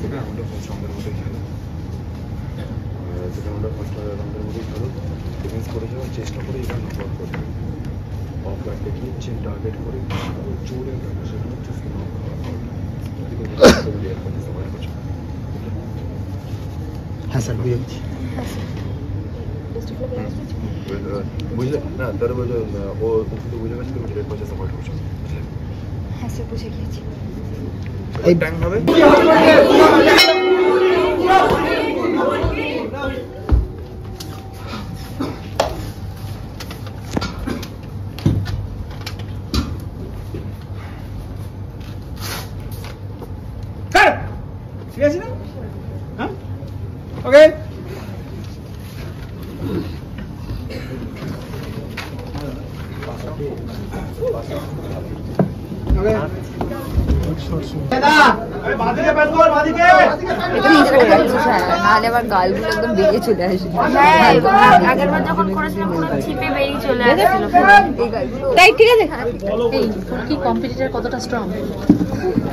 থেকে আমাদের ফার্স্ট রাউন্ডের মধ্যে খেলো, সেকেন্ড রাউন্ডের মধ্যেই খেলো। ডিফেন্স করে যাওয়ার চেষ্টা করে এটা নক আউট করবে। অফ গার্ড দেখিয়ে চেন টার্গেট করে জোরে সেখানে হচ্ছে হ্যাঁ স্যার বুঝেছি। বুঝলে না তার বলে ও শুধু বুঝে গেছে তুমি ডিরেক্ট পয়সা সাপোর্ট করছো। হ্যাঁ স্যার বুঝে গিয়েছি। এই টাইম হবে ঠিক আছে না? হ্যাঁ ওকে নাহলে আবার গালগুলো একদম বেরিয়ে চলে আসে। আগেরবার যখন করেছিলাম পুরো ছিপে বেরিয়ে চলে আসছিল তাই। ঠিক আছে কি কম্পিটিটর কতটা স্ট্রং?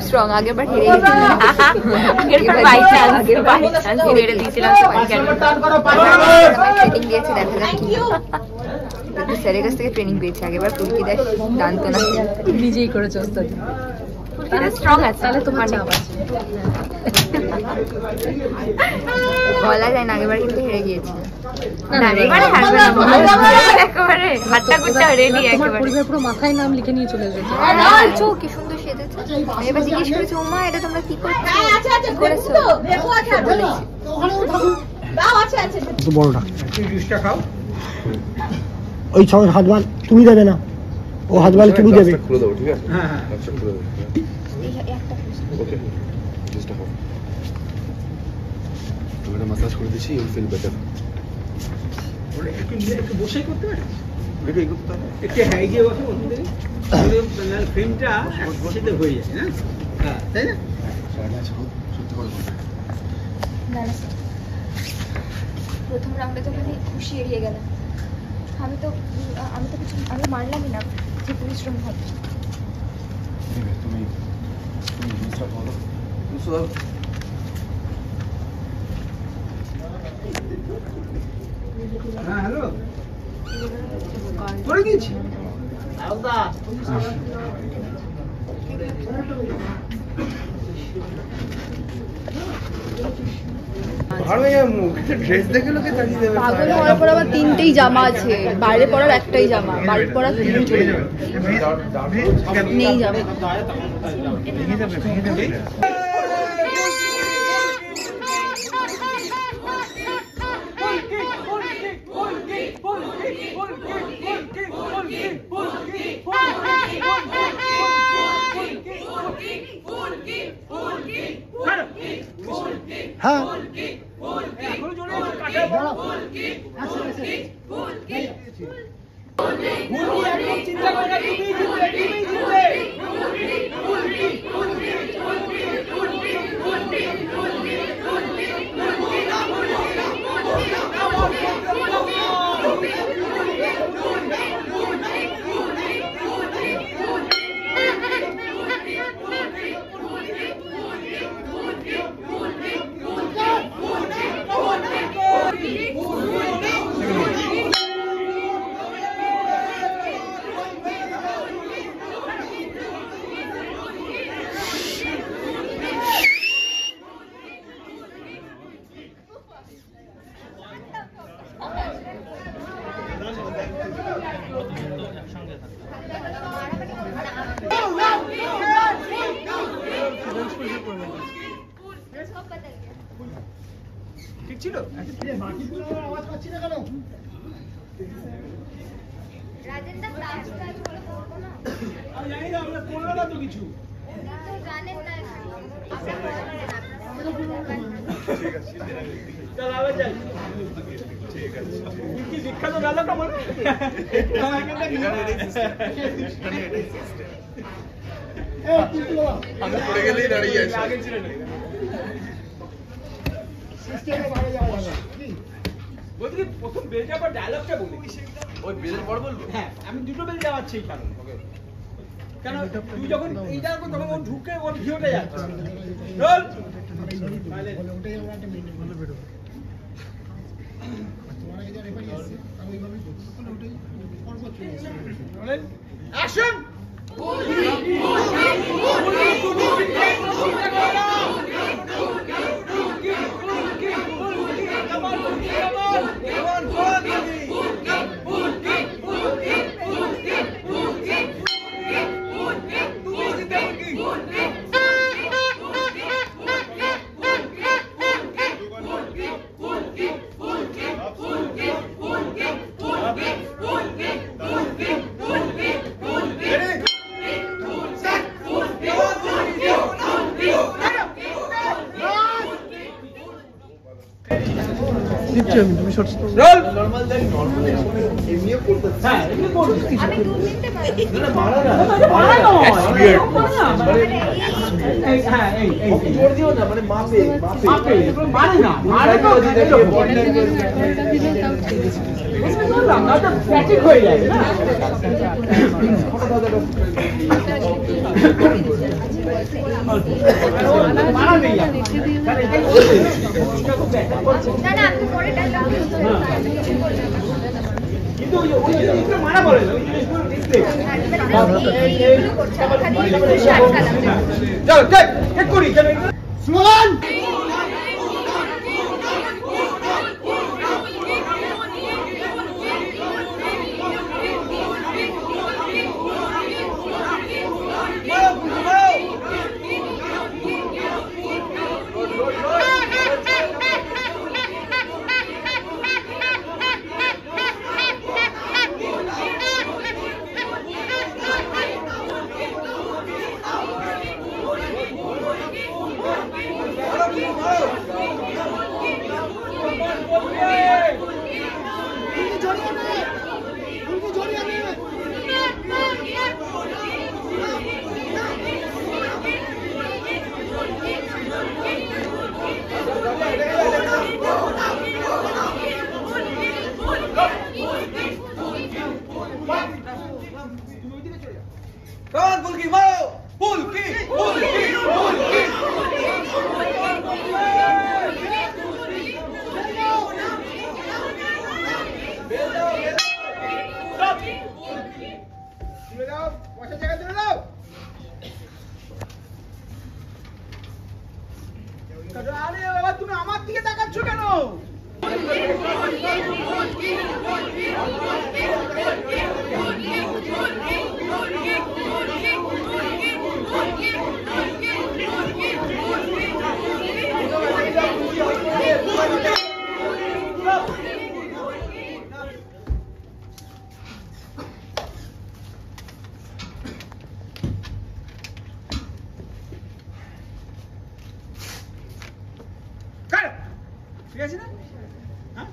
স্ট্রং। আগেরবার হেরে গেছিলাম, আগেরবার বাই চান্স হেরে দিয়েছিলাম। ট্রেনিং দিয়েছে, দেখা যাক কি একটু স্যারের কাছ থেকে ট্রেনিং পেয়েছি। আগেরবার পুলকি দাস জানতো না, নিজেই করেছে ওস্তাদ। স্ট্রং আছে তাহলে তোমার চাপ আছে। বলা যায় না, আগেরবার কিন্তু হেরে গিয়েছি। এবারে হারবে না, একেবারে হাতটা কুটটা রেডি। তোমার পরিবার পুরো মাথায় নাম লিখে নিয়ে চলে এসেছে। চো কি সুন্দর সেজেছে। এবার জিজ্ঞেস করেছি ওমা এটা তোমরা কি করছো, কি করেছো? বড়টা জুসটা খাও। ওই ছয় হাত বাল তুমি দেবে না, ও হাত বাল তুমি দেবে। খুলে দাও, ঠিক আছে? হ্যাঁ হ্যাঁ আচ্ছা খুলে দাও। ওকে জাস্ট হাফ তুমি মাসাজ করে দিচ্ছি, ইউ ফিল বেটার। ওটা একটু বসেই করতে পারি, দেখো এই করতে হবে একটু হ্যাঁ গিয়ে বসে বসে দেখি ফ্রেমটা বসেতে হয়ে যায় না? হ্যাঁ তাই না? সত্যি করে প্রথম রাউন্ডে তো মানে খুশি এড়িয়ে গেলাম। আমি তো কিছু আমি মারলামই না, যে পরিশ্রম হবে। তুমি জিনিসটা বলো। হ্যাঁ হ্যালো করে দিয়েছি। পাগল হওয়ার পর আবার তিনটেই জামা আছে, বাইরে পরার একটাই জামা, বাড়ির পরা তিন চলে যাবে, নেই যাবে। হ্যাঁ চিন্তা করে না, তুমি জিতবে, তুমি জিতবে। ঠিক ছিল? আওয়াজ পাচ্ছি না কেন? রাজেন্দা ক্লাস করে করবো না, আমি জানি না, আমরা করলাম না তো কিছু। তো জানেন না ঠিক আছে চল আবার যাই। ঠিক আছে কি বিখ্যাত ডায়লগটা বলো। আমি পড়ে গেলেই দাঁড়িয়ে আছি। আগে ছিল না। বলছি কি প্রথম বেল যাবার ডায়লগটা বলি। ওই বেলের পর বলবো? হ্যাঁ আমি দুটো বেল যাওয়াচ্ছি এই কারণে। কেন তুই যখন এইটা তখন ও ঢুকে ওর ভিউটা যাচ্ছে। রোল ওটাই আমরা একটা মেইনটেইন করলে বের হবে তোমার আগে যা রেফারি আছে আমি ওইভাবেই করব তাহলে ওটাই পরপর চলে আসবে অ্যাকশন দিচ্ছি আমি তুমি শর্টস রোল আমি 2 মিনিটে পারি না না আমি পরে ডায়লগ কিন্তু ওই জিনিসটা মারা বলে না, ওই জিনিসগুলো ডিসপ্লে চলো চেক করি চলো স্লোগান আরে বাবা তুমি আমার দিকে তাকাচ্ছ কেন? ঠিক আছে না? হ্যাঁ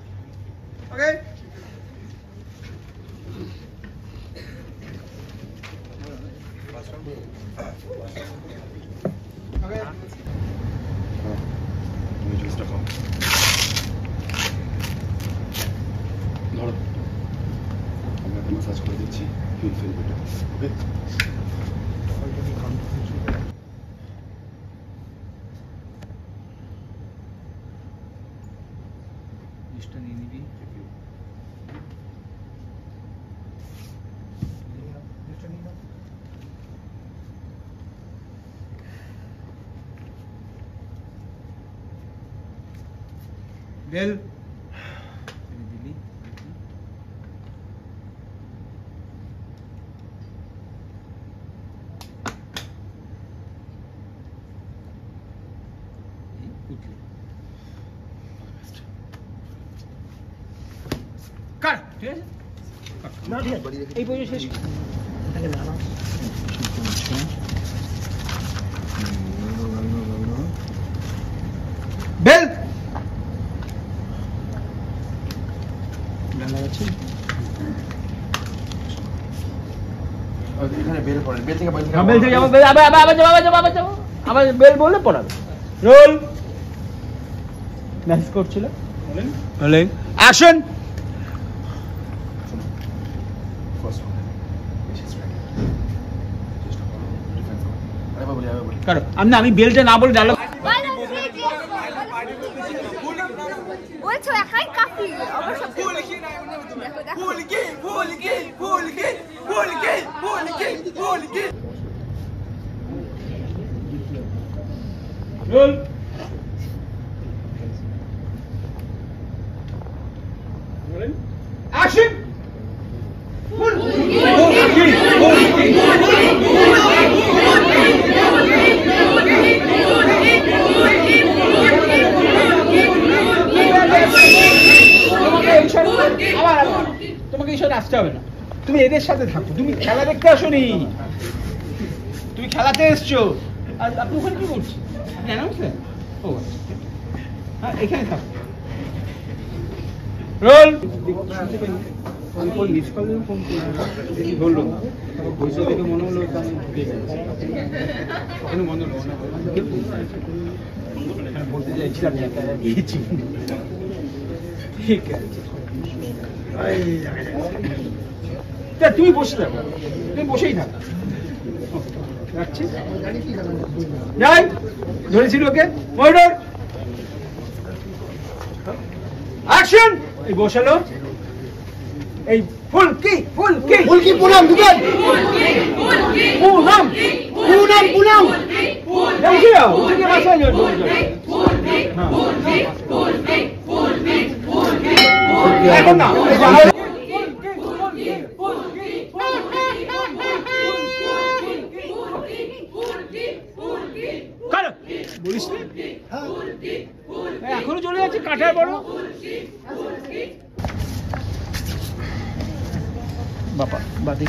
ওকে তুমি জুসটা খাও ধরো আমি একটা ম্যাসাজ করে দিচ্ছি ফিল ফিল বেটার ওকে লিস্টটা নিয়ে নিবি বেল দিলি উঠলি কাট ঠিক আছে না ঠিক আছে এই পর্যন্ত শেষ তাহলে না না বেল এখানে বের করেন বেল থেকে বেল থেকে যাবো আবার যাবো আবার বেল বললে পড়াবে রোল ম্যাচ করছিল বলেন অ্যাকশন ফার্স্ট চেষ্টা করো ডিফেন্স করো আরে বাবা বলি কারো আমি বেলটা না বলে ডায়লগ 1 2 3 বলছো একাই কাফি অবশ্য দেখো দেখো রোল অ্যাকশন তোমাকে এইসব আসতে হবে না, তুমি এদের সাথে থাকো, তুমি খেলা দেখতে আসোনি, তুমি খেলাতে এসছো। আর আপনি ওখানে কি করছেন? অ্যানাউন্সমেন্ট? ও হ্যাঁ, এখানে থাকো। রোল। মিস কল ফোন বললো, বসে দেখে মনে হলো মনে হলো বলতে চাইছিলাম গিয়েছি। ঠিক আছে, তুমি বসে থাকো, তুমি বসেই থাকো। রাখছি, যাই ধরেছিল ওকে। মর্ডার অ্যাকশন। এই বসালো, এই ফুলকি পুনাম দুজন পুনাম উঠে যাও, উঠে গিয়ে বাসায় যাও। এখন না, বলিস এখনো চলে যাচ্ছে কাঠায় বড় বাবা বাদি।